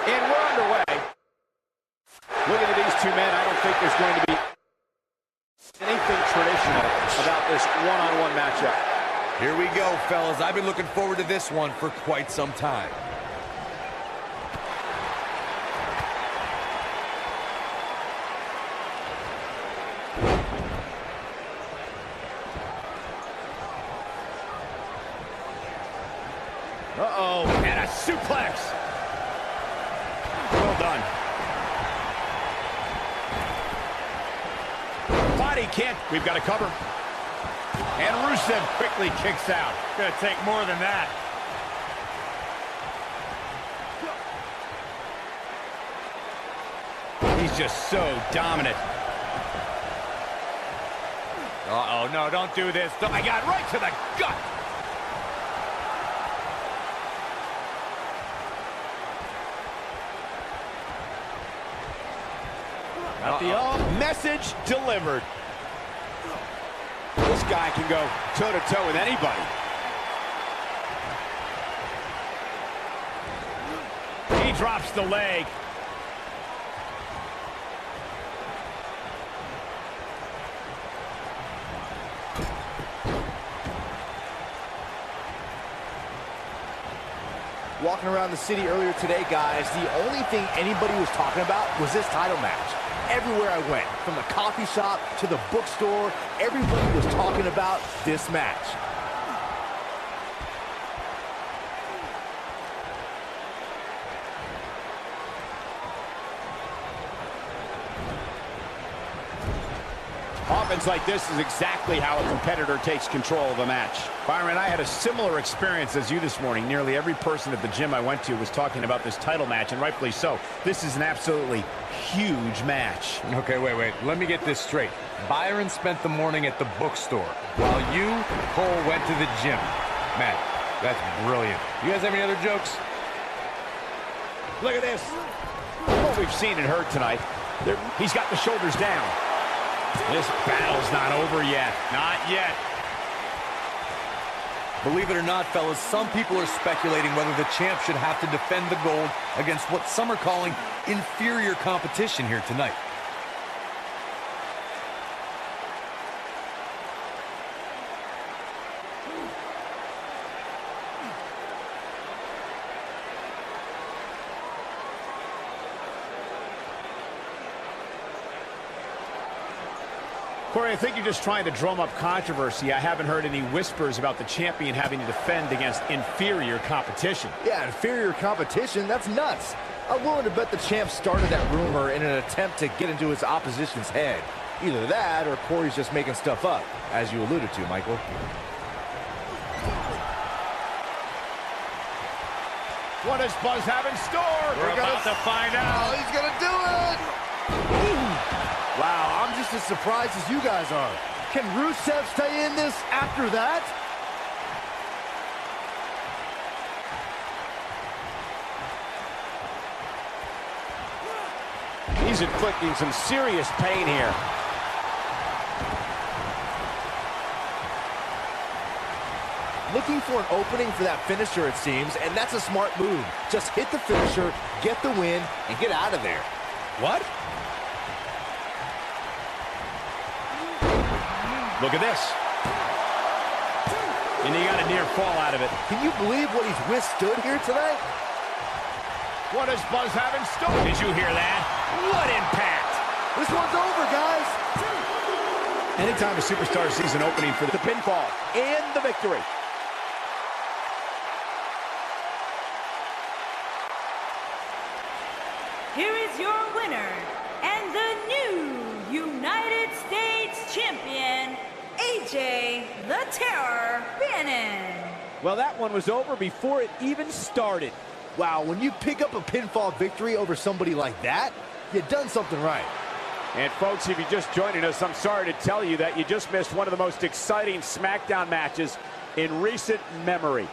And we're underway. Looking at these two men, I don't think there's going to be anything traditional about this one-on-one matchup. Here we go, fellas. I've been looking forward to this one for quite some time. Uh-oh, and a suplex. Well done. Body kick. We've got a cover. And Rusev quickly kicks out. Gonna take more than that. He's just so dominant. Uh-oh, no, don't do this. I got right to the gut. Message delivered. This guy can go toe-to-toe with anybody. He drops the leg. Walking around the city earlier today, guys, the only thing anybody was talking about was this title match. Everywhere I went, from the coffee shop to the bookstore, everybody was talking about this match. Offense like this is exactly how a competitor takes control of a match. Byron, I had a similar experience as you this morning. Nearly every person at the gym I went to was talking about this title match, and rightfully so. This is an absolutely huge match. Okay, wait. Let me get this straight. Byron spent the morning at the bookstore, while you, Cole, went to the gym. Man, that's brilliant. You guys have any other jokes? Look at this. What we've seen and heard tonight. He's got the shoulders down. This battle's not over yet. Not yet. Believe it or not, fellas, some people are speculating whether the champ should have to defend the gold against what some are calling inferior competition here tonight. Corey, I think you're just trying to drum up controversy. I haven't heard any whispers about the champion having to defend against inferior competition. Yeah, inferior competition? That's nuts. I'm willing to bet the champ started that rumor in an attempt to get into his opposition's head. Either that, or Corey's just making stuff up, as you alluded to, Michael. What does Buzz have in store? We're about to find out. Oh, he's gonna do it! Wow, I'm just as surprised as you guys are. Can Rusev stay in this after that? He's inflicting some serious pain here. Looking for an opening for that finisher, it seems, and that's a smart move. Just hit the finisher, get the win, and get out of there. What? Look at this. And he got a near fall out of it. Can you believe what he's withstood here tonight? What does Buzz have in store? Did you hear that? What impact! This one's over, guys. Anytime a superstar sees an opening for the pinfall and the victory. Here is your winner and the new United States Champion, AJ the Terror Bannon. Well, that one was over before it even started. Wow, when you pick up a pinfall victory over somebody like that, you've done something right. And folks, if you're just joining us, I'm sorry to tell you that you just missed one of the most exciting SmackDown matches in recent memory.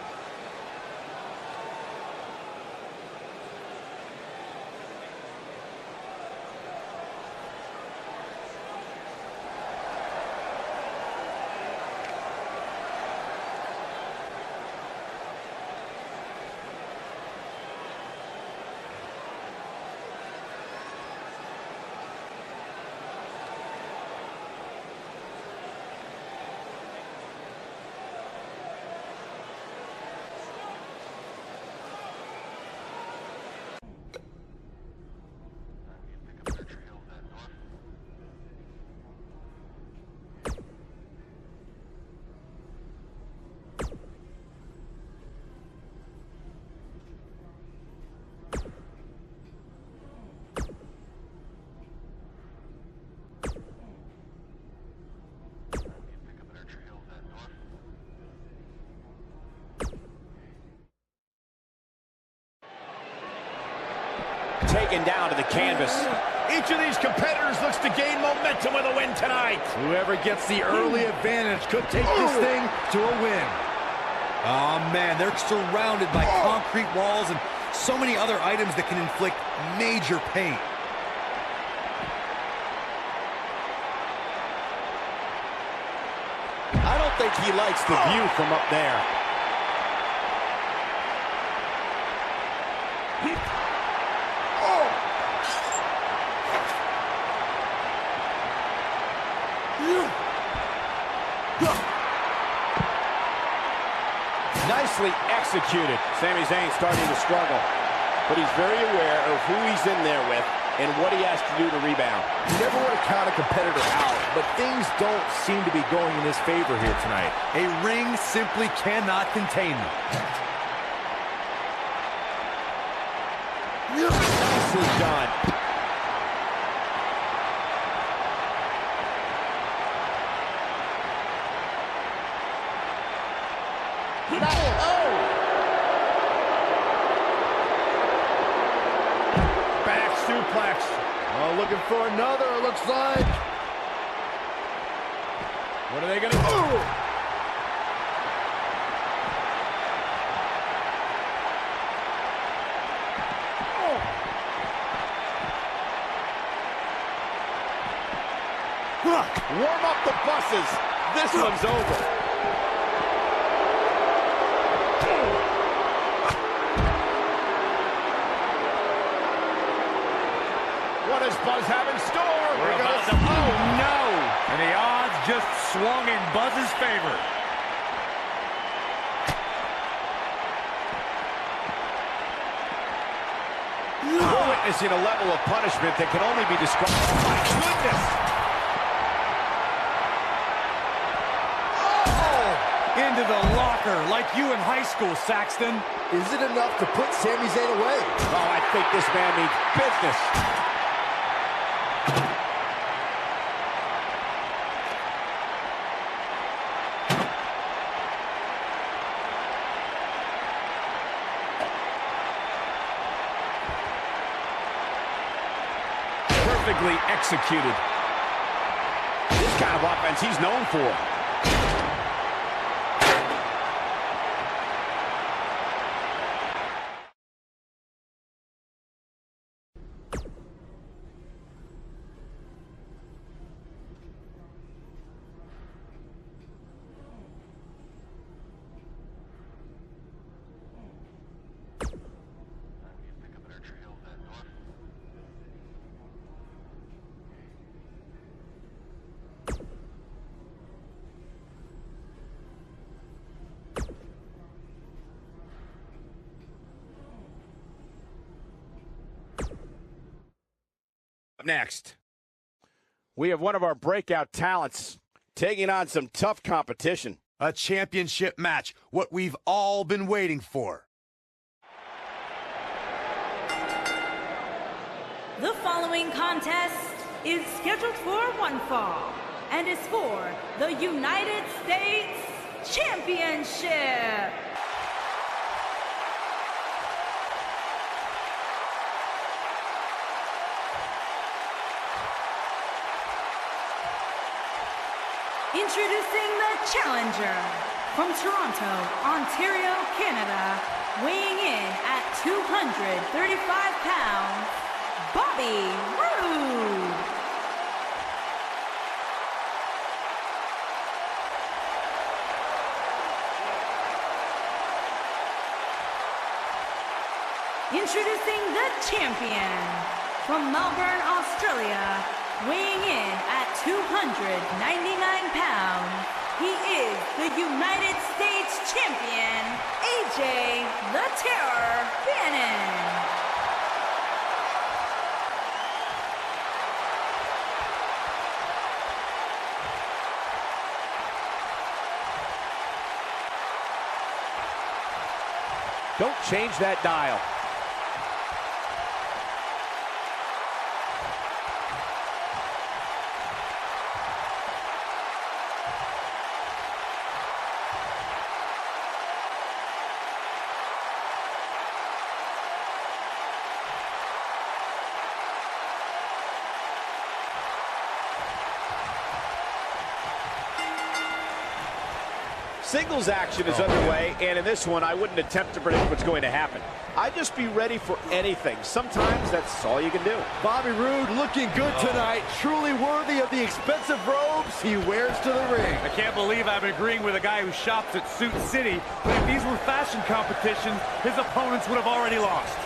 taken down to the canvas. Each of these competitors looks to gain momentum with a win tonight. Whoever gets the early advantage could take this thing to a win. Oh, man, they're surrounded by concrete walls and so many other items that can inflict major pain. I don't think he likes the view from up there. Nicely executed. Sami Zayn starting to struggle, but he's very aware of who he's in there with and what he has to do to rebound. You never want to count a competitor out, but things don't seem to be going in his favor here tonight. A ring simply cannot contain them. Nicely done. Back suplex. Oh, looking for another, it looks like. What are they going to do? Warm up the buses. This one's over. What does Buzz have in store? We're about to... Oh, no! And the odds just swung in Buzz's favor. We're witnessing a level of punishment that can only be described. Oh, my goodness! Into the locker, like you in high school, Saxton. Is it enough to put Sami Zayn away? Oh, I think this man means business. Perfectly executed. This kind of offense he's known for. Next, we have one of our breakout talents taking on some tough competition. A championship match, what we've all been waiting for. The following contest is scheduled for one fall and is for the United States Championship. Introducing the challenger from Toronto, Ontario, Canada, weighing in at 235 pounds, Bobby Roode. Introducing the champion from Melbourne, Australia, weighing in at 299 pounds, he is the United States Champion, AJ "The Terror" Bannon. Don't change that dial. singles action is underway, and in this one, I wouldn't attempt to predict what's going to happen. I'd just be ready for anything. Sometimes that's all you can do. Bobby Roode looking good tonight. Truly worthy of the expensive robes he wears to the ring. I can't believe I'm agreeing with a guy who shops at Suit City, but if these were fashion competitions, his opponents would have already lost.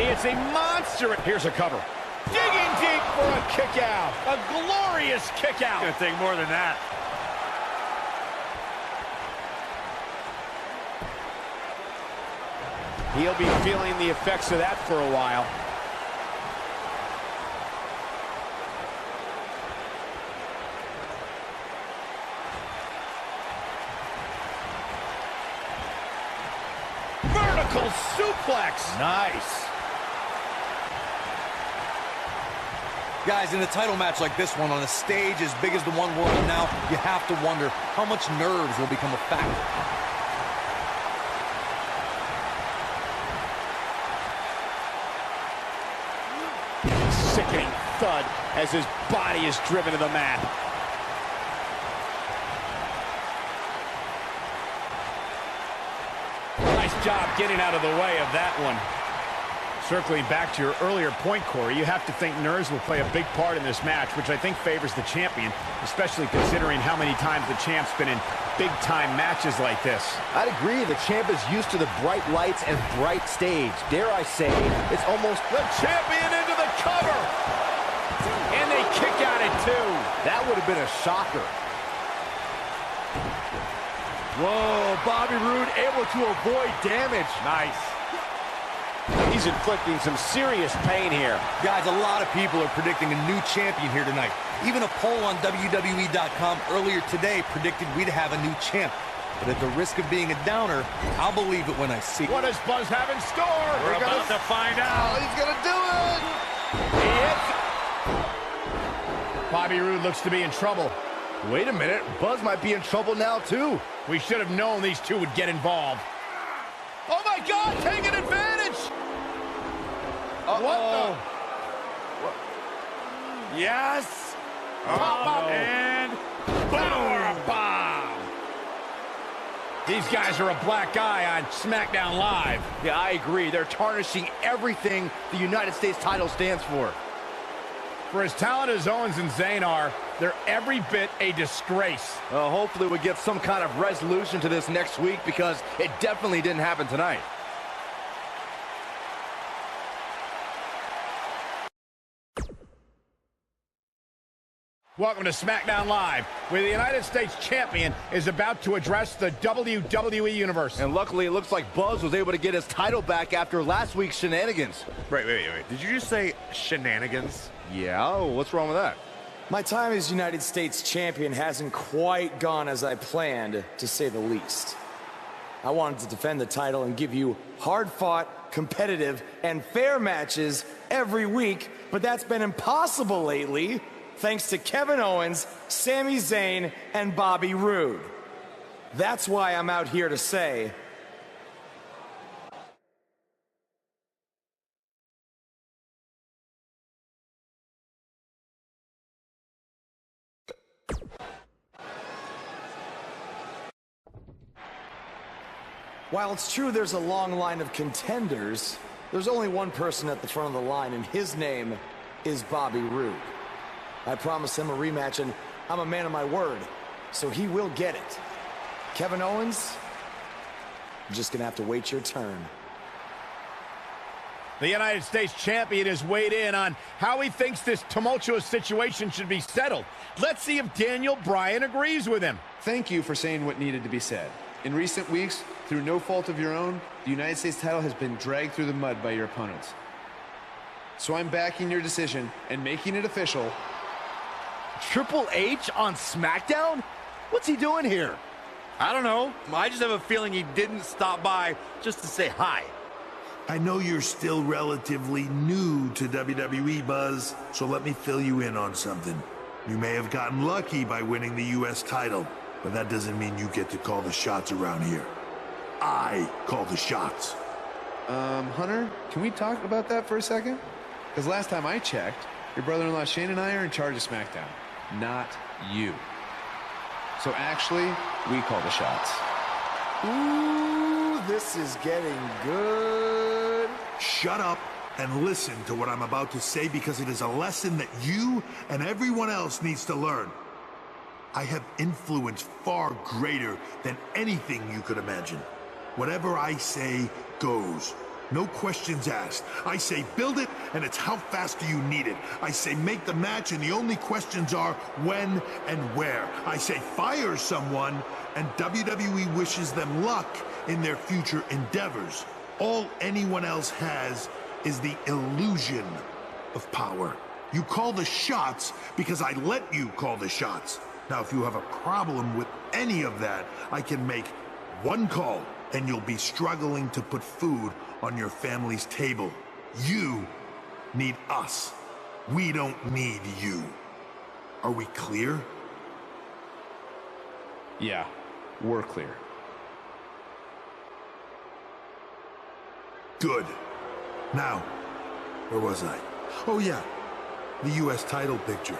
It's a monster. Here's a cover. Digging deep for a kick out. A glorious kick out. It's gonna take more than that. He'll be feeling the effects of that for a while. Vertical suplex. Nice. Guys, in a title match like this one, on a stage as big as the one we're on now, you have to wonder how much nerves will become a factor. Sickening thud as his body is driven to the mat. Nice job getting out of the way of that one. Circling back to your earlier point, Corey, you have to think nerves will play a big part in this match, which I think favors the champion, especially considering how many times the champ's been in big-time matches like this. I'd agree. The champ is used to the bright lights and bright stage. Dare I say, it's almost the champion into the cover. And they kick out at two. That would have been a shocker. Whoa, Bobby Roode able to avoid damage. Nice. He's inflicting some serious pain here. Guys, a lot of people are predicting a new champion here tonight. Even a poll on WWE.com earlier today predicted we'd have a new champ. But at the risk of being a downer, I'll believe it when I see it. What does Buzz have in store? We're about to find out. Oh, he's gonna do it! He hits. Bobby Roode looks to be in trouble. Wait a minute, Buzz might be in trouble now too. We should have known these two would get involved. Oh my God, taking advantage! What the? Yes. Pop up and power bomb. These guys are a black eye on SmackDown Live. Yeah, I agree. They're tarnishing everything the United States title stands for. For as talented as Owens and Zayn are, they're every bit a disgrace. Hopefully we get some kind of resolution to this next week, because it definitely didn't happen tonight. Welcome to SmackDown Live, where the United States Champion is about to address the WWE Universe. And luckily, it looks like Buzz was able to get his title back after last week's shenanigans. Wait. Did you just say shenanigans? Yeah, what's wrong with that? My time as United States Champion hasn't quite gone as I planned, to say the least. I wanted to defend the title and give you hard-fought, competitive, and fair matches every week, but that's been impossible lately, thanks to Kevin Owens, Sami Zayn, and Bobby Roode. That's why I'm out here to say, while it's true there's a long line of contenders, there's only one person at the front of the line, and his name is Bobby Roode. I promised him a rematch, and I'm a man of my word, so he will get it. Kevin Owens, you're just gonna have to wait your turn. The United States Champion has weighed in on how he thinks this tumultuous situation should be settled. Let's see if Daniel Bryan agrees with him. Thank you for saying what needed to be said. In recent weeks, through no fault of your own, the United States title has been dragged through the mud by your opponents. So I'm backing your decision and making it official. Triple H on SmackDown? What's he doing here? I don't know. I just have a feeling he didn't stop by just to say hi. I know you're still relatively new to WWE, Buzz, so let me fill you in on something. You may have gotten lucky by winning the U.S. title, but that doesn't mean you get to call the shots around here. I call the shots. Hunter, can we talk about that for a second? Because last time I checked, your brother-in-law Shane and I are in charge of SmackDown, not you. So actually, we call the shots. Ooh, this is getting good. Shut up and listen to what I'm about to say, because it is a lesson that you and everyone else needs to learn. I have influence far greater than anything you could imagine. Whatever I say goes. No questions asked. I say build it, and it's how fast do you need it. I say make the match, and the only questions are when and where. I say fire someone, and WWE wishes them luck in their future endeavors. All anyone else has is the illusion of power. You call the shots because I let you call the shots. Now, if you have a problem with any of that, I can make one call, and you'll be struggling to put food on your family's table. You need us. We don't need you. Are we clear? Yeah, we're clear. Good. Now, where was I? Oh yeah, the U.S. title picture.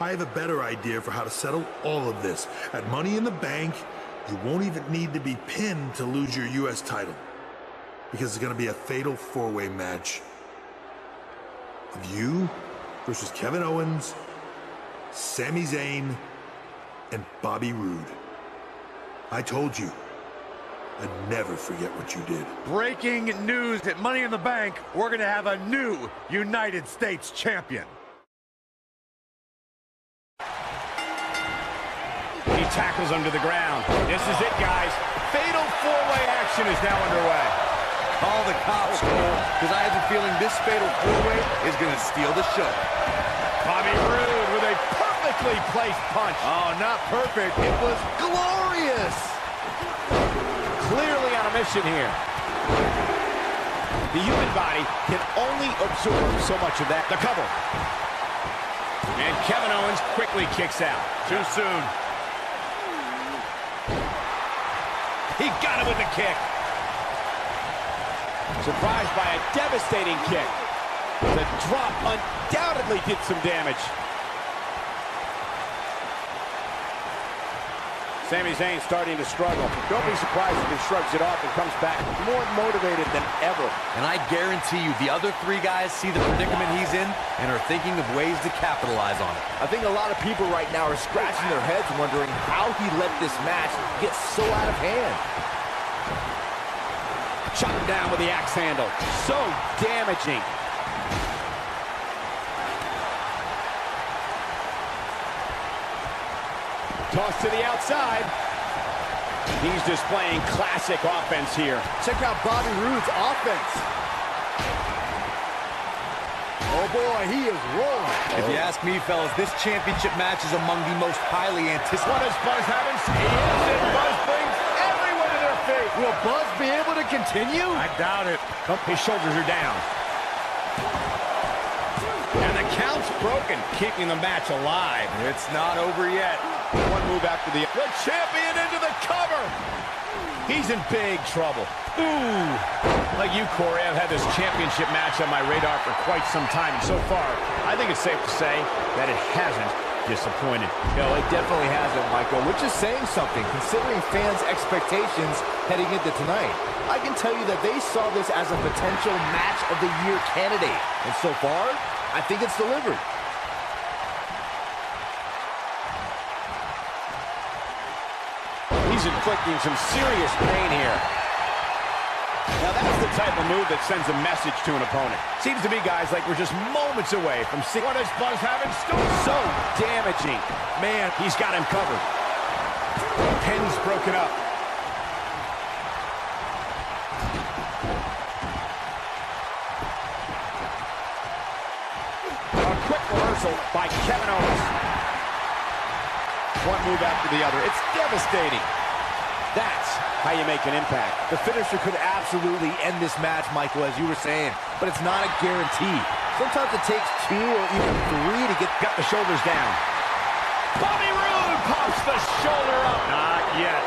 I have a better idea for how to settle all of this. At Money in the Bank, you won't even need to be pinned to lose your U.S. title, because it's going to be a fatal four-way match of you versus Kevin Owens, Sami Zayn, and Bobby Roode. I told you, I'd never forget what you did. Breaking news at Money in the Bank, we're going to have a new United States champion. He tackles him to the ground. This is it, guys. Fatal four-way action is now underway. Call the cops, Cole, because I have a feeling this fatal four-way is going to steal the show. Bobby Roode with a perfectly placed punch. Oh, not perfect. It was glorious. Clearly on a mission here. The human body can only absorb so much of that. The cover. And Kevin Owens quickly kicks out. Too soon. He got him with the kick. Surprised by a devastating kick. The drop undoubtedly did some damage. Sami Zayn starting to struggle. Don't be surprised if he shrugs it off and comes back more motivated than ever. And I guarantee you the other three guys see the predicament he's in and are thinking of ways to capitalize on it. I think a lot of people right now are scratching their heads wondering how he let this match get so out of hand. Shot him down with the axe handle. So damaging. Toss to the outside. He's displaying classic offense here. Check out Bobby Roode's offense. Oh boy, he is rolling. If you ask me, fellas, this championship match is among the most highly anticipated. What does Buzz have in store? He is, and Buzz brings everyone to their feet. Will Buzz be able to continue? I doubt it. Oh, his shoulders are down. And the count's broken, keeping the match alive. It's not over yet. One move after the champion into the cover. He's in big trouble. Ooh. Like you, Corey, I've had this championship match on my radar for quite some time. And so far, I think it's safe to say that it hasn't disappointed. No, it definitely hasn't, Michael, which is saying something, considering fans' expectations heading into tonight. I can tell you that they saw this as a potential match of the year candidate. And so far, I think it's delivered. He's inflicting some serious pain here. Now that's the type of move that sends a message to an opponent. Seems to be guys like we're just moments away from seeing what does Buzz have in store. So damaging. Man, he's got him covered. Pin's broken up. A quick reversal by Kevin Owens. one move after the other. It's devastating. That's how you make an impact. The finisher could absolutely end this match, Michael, as you were saying, but it's not a guarantee. Sometimes it takes 2 or even 3 to got the shoulders down. Bobby Roode pops the shoulder up. Not yet.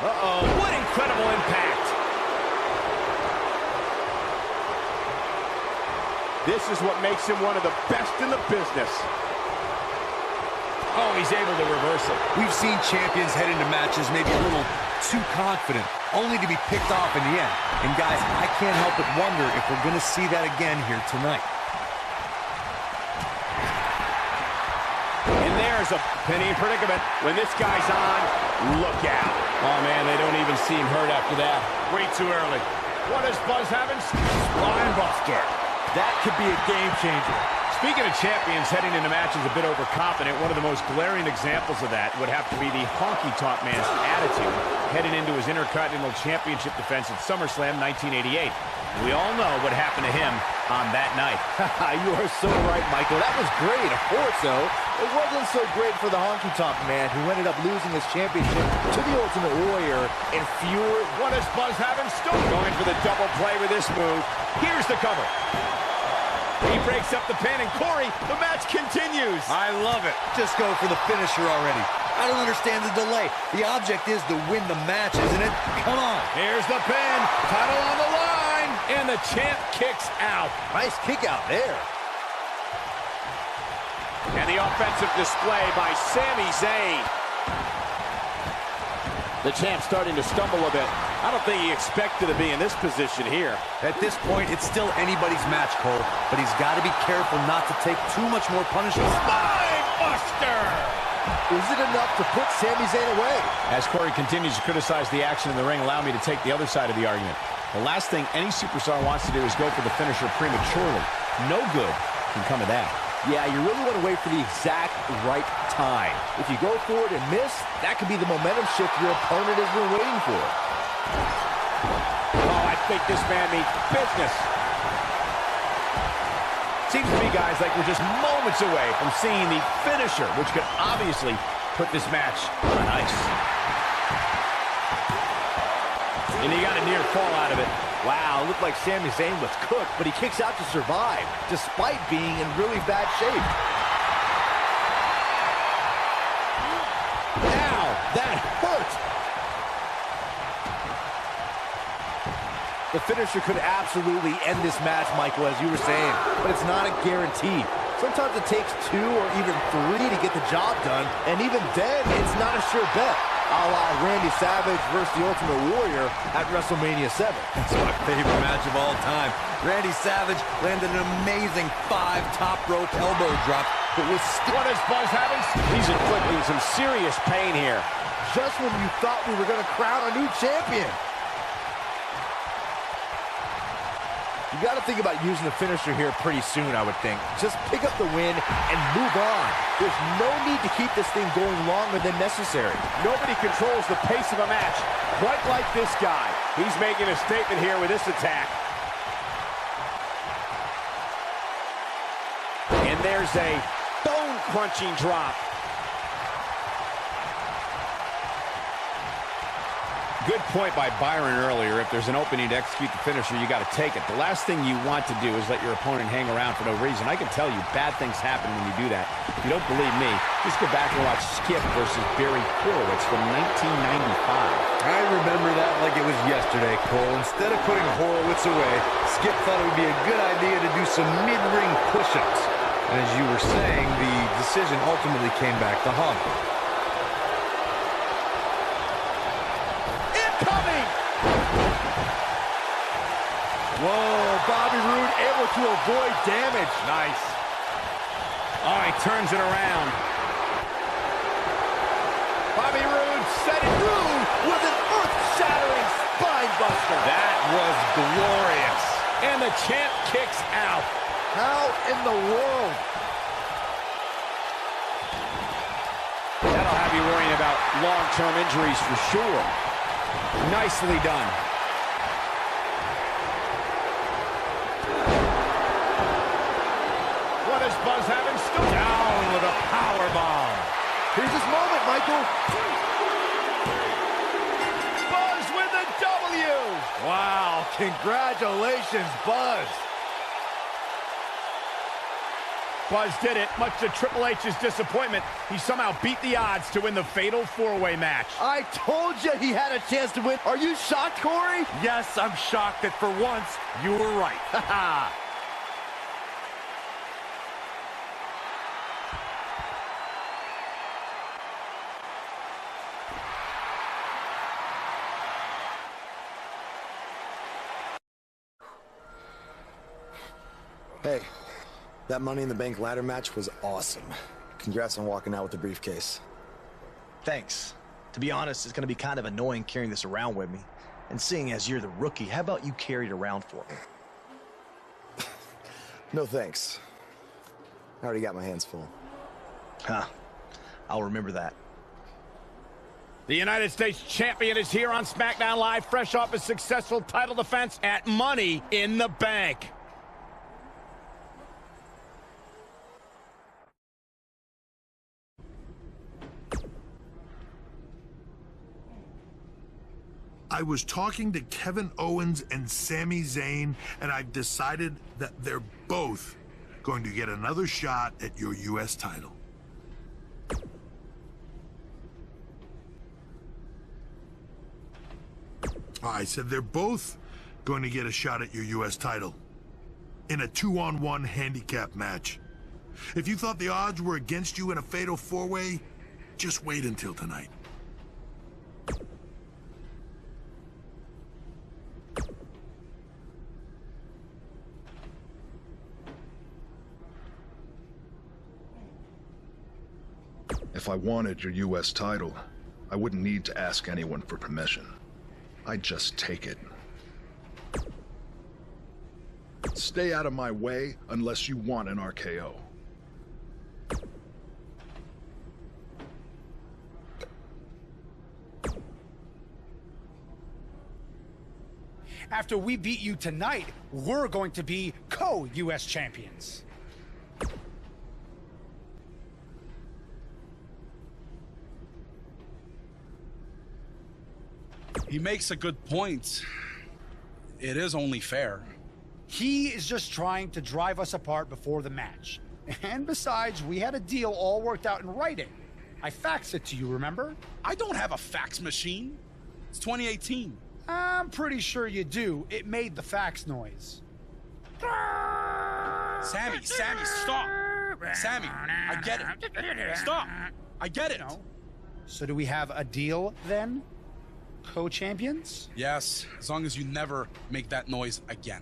Uh-oh, what incredible impact. This is what makes him one of the best in the business. Oh, he's able to reverse it. We've seen champions head into matches maybe a little too confident, only to be picked off in the end. And guys, I can't help but wonder if we're going to see that again here tonight. And there's a penny predicament. When this guy's on, look out. Oh, man, they don't even seem hurt after that. Way too early. What does Buzz have in Spine Buster? That could be a game changer. Speaking of champions heading into matches a bit overconfident, one of the most glaring examples of that would have to be the honky-tonk man's attitude heading into his Intercontinental Championship defense at SummerSlam 1988. We all know what happened to him on that night. You are so right, Michael. That was great. Of course, though, it wasn't so great for the honky-tonk man who ended up losing his championship to the Ultimate Warrior in fewer. What does Buzz have in store? Going for the double play with this move. Here's the cover. He breaks up the pin, and Corey, the match continues. I love it. Just go for the finisher already. I don't understand the delay. The object is to win the match, isn't it? Come on. Here's the pin. Title on the line. And the champ kicks out. Nice kick out there. And the offensive display by Sami Zayn. The champ starting to stumble a bit. I don't think he expected to be in this position here. At this point, it's still anybody's match, Cole, but he's got to be careful not to take too much more punishment. Spine Buster! Is it enough to put Sami Zayn away? As Corey continues to criticize the action in the ring, allow me to take the other side of the argument. The last thing any superstar wants to do is go for the finisher prematurely. No good can come of that. Yeah, you really want to wait for the exact right time. If you go for it and miss, that could be the momentum shift your opponent has been waiting for. Oh, I think this man means business. Seems to me, guys, like we're just moments away from seeing the finisher, which could obviously put this match on ice. And he got a near fall out of it. Wow, it looked like Sami Zayn was cooked, but he kicks out to survive, despite being in really bad shape. Ow, that hurt! The finisher could absolutely end this match, Michael, as you were saying, but it's not a guarantee. Sometimes it takes 2 or even 3 to get the job done, and even then, it's not a sure bet. A la Randy Savage versus the Ultimate Warrior at WrestleMania 7. That's my favorite match of all time. Randy Savage landed an amazing 5 top rope elbow drop, but was still... What is Buzz having? He's inflicting some serious pain here. Just when you thought we were going to crown a new champion. You got to think about using the finisher here pretty soon, I would think. Just pick up the win and move on. There's no need to keep this thing going longer than necessary. Nobody controls the pace of a match quite like this guy. He's making a statement here with this attack. And there's a bone-crunching drop. Good point by Byron earlier. If there's an opening to execute the finisher, you got to take it. The last thing you want to do is let your opponent hang around for no reason. I can tell you bad things happen when you do that. If you don't believe me, just go back and watch Skip versus Barry Horowitz from 1995. I remember that like it was yesterday, Cole. Instead of putting Horowitz away, Skip thought it would be a good idea to do some mid-ring push-ups. And as you were saying, the decision ultimately came back to hum. Whoa, Bobby Roode able to avoid damage. Nice. All right, turns it around. Bobby Roode set it through with an earth-shattering spine buster. That was glorious. And the champ kicks out. How in the world? That'll have you worrying about long-term injuries for sure. Nicely done. Here's his moment, Michael. Buzz with a W. Wow, congratulations, Buzz. Buzz did it, much to Triple H's disappointment. He somehow beat the odds to win the fatal four-way match. I told you he had a chance to win. Are you shocked, Corey? Yes, I'm shocked that for once, you were right. Hey, that Money in the Bank ladder match was awesome. Congrats on walking out with the briefcase. Thanks. To be honest, it's going to be kind of annoying carrying this around with me. And seeing as you're the rookie, how about you carry it around for me? No thanks. I already got my hands full. Huh. I'll remember that. The United States champion is here on SmackDown Live, fresh off a successful title defense at Money in the Bank. I was talking to Kevin Owens and Sami Zayn, and I've decided that they're both going to get another shot at your U.S. title. I said they're both going to get a shot at your U.S. title in a 2-on-1 handicap match. If you thought the odds were against you in a fatal four-way, just wait until tonight. If I wanted your U.S. title, I wouldn't need to ask anyone for permission. I'd just take it. Stay out of my way unless you want an RKO. After we beat you tonight, we're going to be co-U.S. champions. He makes a good point. It is only fair. He is just trying to drive us apart before the match. And besides, we had a deal all worked out in writing. I faxed it to you, remember? I don't have a fax machine. It's 2018. I'm pretty sure you do. It made the fax noise. Sammy, stop. Sammy, I get it. Stop. I get it. No. So do we have a deal then? Co-champions? Yes, as long as you never make that noise again.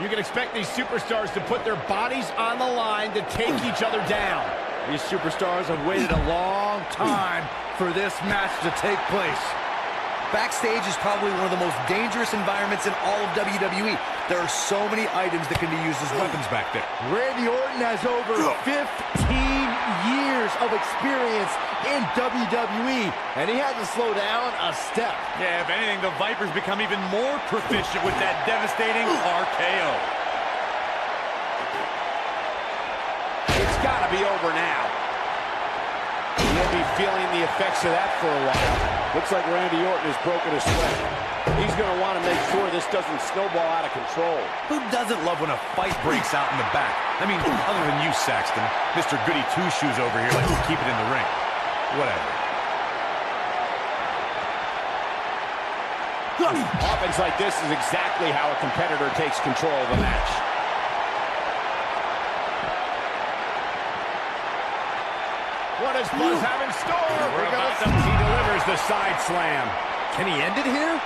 You can expect these superstars to put their bodies on the line to take each other down. These superstars have waited a long time for this match to take place. Backstage is probably one of the most dangerous environments in all of WWE. There are so many items that can be used as weapons back there. Randy Orton has over 15 years of experience in WWE, and he had to slow down a step. Yeah, if anything, the Vipers become even more proficient with that devastating RKO. It's got to be over now. He'll be feeling the effects of that for a while. Looks like Randy Orton has broken a sweat. He's going to want to make sure this doesn't snowball out of control. Who doesn't love when a fight breaks out in the back? I mean, other than you, Saxton. Mr. Goody Two-Shoes over here likes to keep it in the ring. Whatever. Offense like this is exactly how a competitor takes control of a match. What does Buzz have in store? He delivers the side slam. Can he end it here?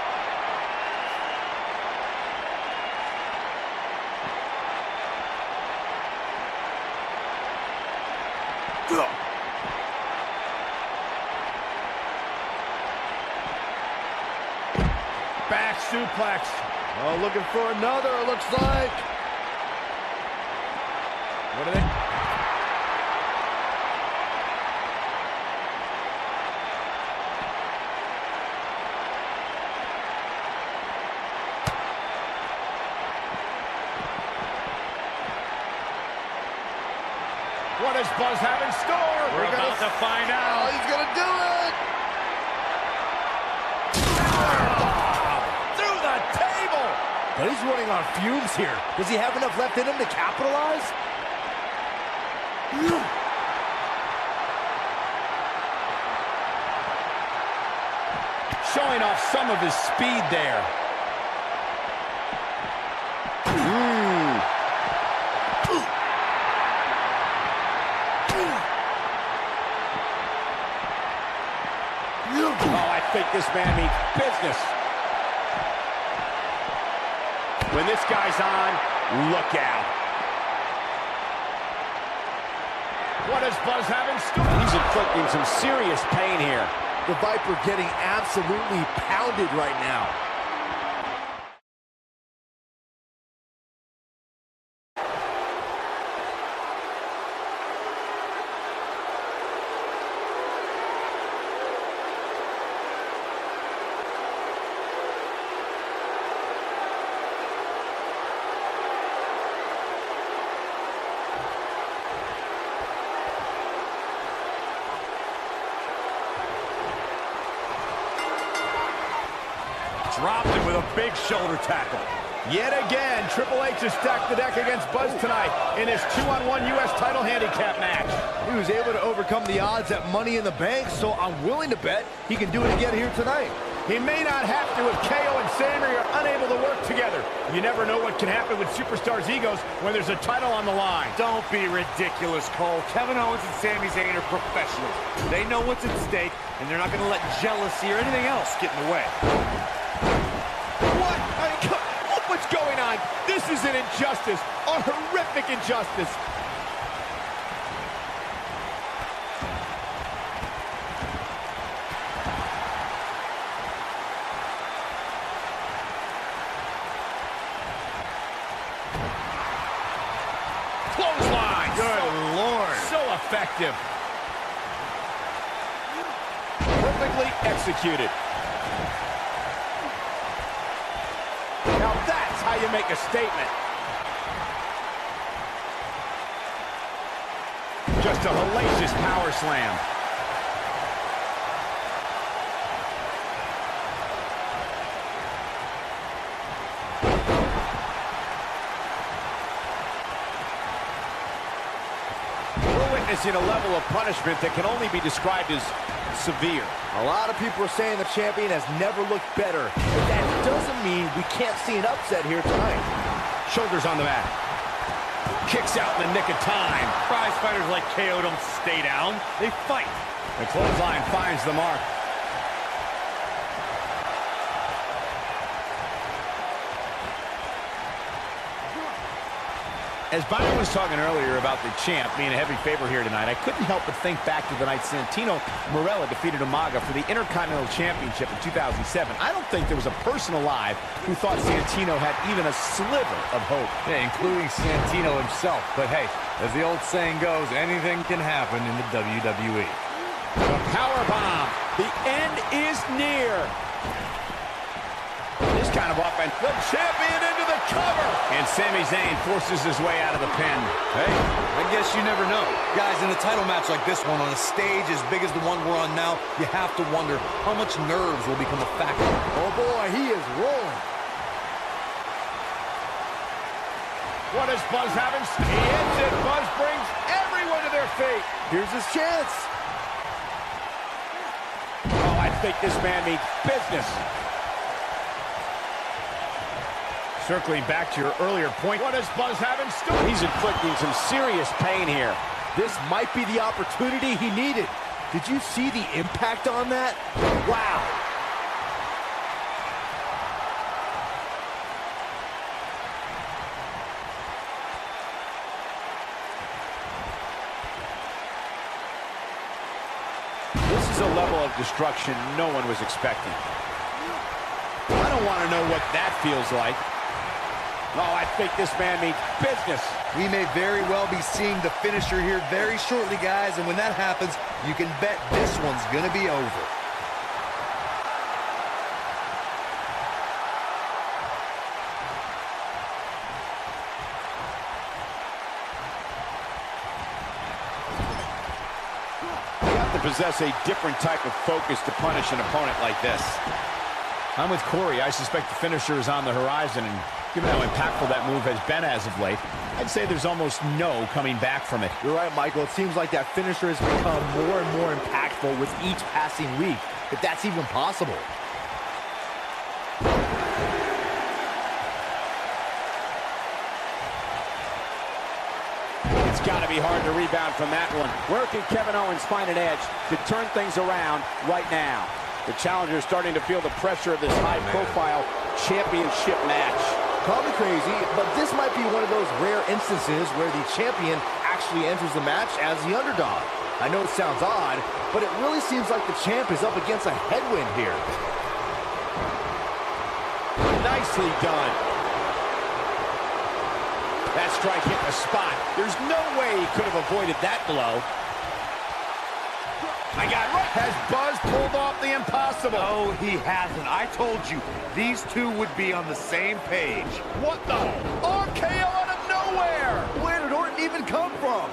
back suplex. Oh, looking for another, it looks like. What are they? What does Buzz have in store? We're about to find out. Oh, he's gonna do it! Through the table! But he's running on fumes here. Does he have enough left in him to capitalize? Showing off some of his speed there. Oh, I think this man means business. When this guy's on, look out. What does Buzz have in store? He's inflicting some serious pain here. The Viper getting absolutely pounded right now. Dropped him with a big shoulder tackle. Yet again, Triple H has stacked the deck against Buzz tonight in his 2-on-1 U.S. title handicap match. He was able to overcome the odds at Money in the Bank, so I'm willing to bet he can do it again here tonight. He may not have to if KO and Sammy are unable to work together. You never know what can happen with superstars' egos when there's a title on the line. Don't be ridiculous, Cole. Kevin Owens and Sami Zayn are professionals. They know what's at stake, and they're not going to let jealousy or anything else get in the way. What? I mean, look what's going on. This is an injustice, a horrific injustice. Clothesline. Good Lord. So effective. Perfectly executed. Now that's how you make a statement. Just a hellacious power slam. We're witnessing a level of punishment that can only be described as severe. A lot of people are saying the champion has never looked better, but that doesn't mean we can't see an upset here tonight. Shoulders on the mat. Kicks out in the nick of time. Prize fighters like KO don't stay down. They fight. The clothesline finds the mark. As Byron was talking earlier about the champ being a heavy favorite here tonight, I couldn't help but think back to the night Santino Marella defeated Umaga for the Intercontinental Championship in 2007. I don't think there was a person alive who thought Santino had even a sliver of hope. Yeah, including Santino himself. But hey, as the old saying goes, anything can happen in the WWE. The powerbomb. The end is near. This kind of offense. The champion into the cover. And Sami Zayn forces his way out of the pin. Hey, I guess you never know. Guys, in a title match like this one, on a stage as big as the one we're on now, you have to wonder how much nerves will become a factor. Oh boy, he is rolling. What does Buzz have in store? He ends it. Buzz brings everyone to their feet. Here's his chance. Oh, I think this man means business. Circling back to your earlier point, what does Buzz have in store? He's inflicting some serious pain here. This might be the opportunity he needed. Did you see the impact on that? Wow. This is a level of destruction no one was expecting. I don't don't want to know what that feels like. Oh, I think this man means business. We may very well be seeing the finisher here very shortly, guys, and when that happens, you can bet this one's gonna be over. Possess a different type of focus to punish an opponent like this. I'm with Corey. I suspect the finisher is on the horizon, and given how impactful that move has been as of late, I'd say there's almost no coming back from it. You're right, Michael. It seems like that finisher has become more and more impactful with each passing week, if that's even possible. Got to be hard to rebound from that one. Where can Kevin Owens find an edge to turn things around right now? The challenger is starting to feel the pressure of this high-profile championship match. Call me crazy, but this might be one of those rare instances where the champion actually enters the match as the underdog. I know it sounds odd, but it really seems like the champ is up against a headwind here. Nicely done. That strike hit the spot. There's no way he could have avoided that blow. I got right. Has Buzz pulled off the impossible? No, he hasn't. I told you, these two would be on the same page. What the? RKO out of nowhere! Where did Orton even come from?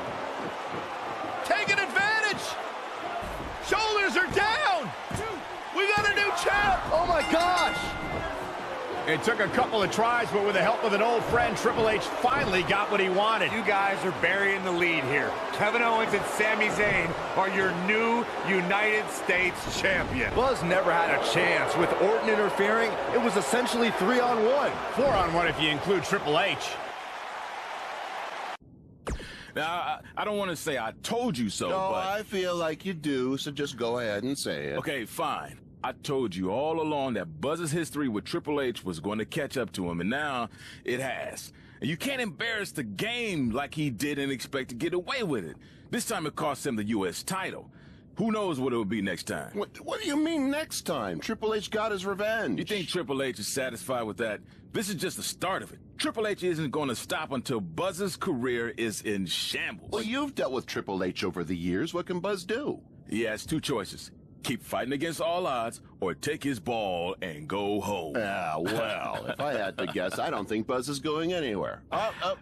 Taking advantage! Shoulders are down! We got a new champ! Oh my gosh! It took a couple of tries, but with the help of an old friend, Triple H finally got what he wanted. You guys are burying the lead here. Kevin Owens and Sami Zayn are your new United States champion. Buzz never had a chance. With Orton interfering, it was essentially 3-on-1. 4-on-1 if you include Triple H. Now, I don't want to say I told you so, no, but... I feel like you do, so just go ahead and say it. Okay, fine. I told you all along that Buzz's history with Triple H was going to catch up to him, and now it has. And you can't embarrass the game like he did and expect to get away with it. This time it cost him the U.S. title. Who knows what it will be next time? What do you mean next time? Triple H got his revenge. You think Triple H is satisfied with that? This is just the start of it. Triple H isn't going to stop until Buzz's career is in shambles. Well, you've dealt with Triple H over the years. What can Buzz do? He has two choices. Keep fighting against all odds, or take his ball and go home. Yeah, well, if I had to guess, I don't think Buzz is going anywhere.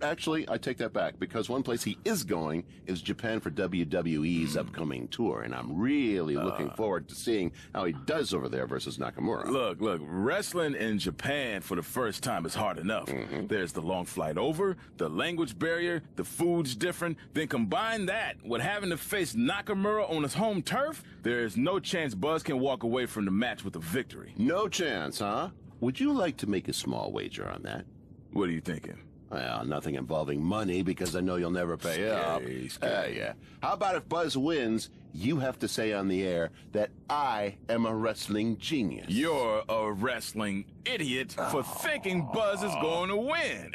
Actually, I take that back, because one place he is going is Japan for WWE's upcoming tour, and I'm really looking forward to seeing how he does over there versus Nakamura. Look, wrestling in Japan for the first time is hard enough. There's the long flight over, the language barrier, the food's different. Then combine that with having to face Nakamura on his home turf, there is no chance Buzz can walk away from the match with a victory. No chance, huh? Would you like to make a small wager on that? What are you thinking? Well, nothing involving money, because I know you'll never pay up. Yeah. How about if Buzz wins, you have to say on the air that I am a wrestling genius. You're a wrestling idiot for thinking Buzz is going to win.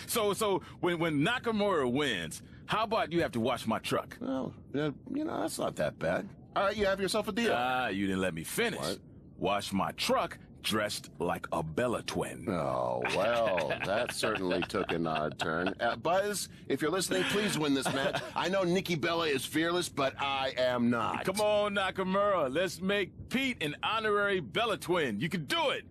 So when Nakamura wins, how about you have to wash my truck? Well, that's not that bad. All right, you have yourself a deal. You didn't let me finish. What? Wash my truck dressed like a Bella twin. Oh, well, that certainly took an odd turn. Buzz, if you're listening, please win this match. I know Nikki Bella is fearless, but I am not. Come on, Nakamura. Let's make Pete an honorary Bella twin. You can do it.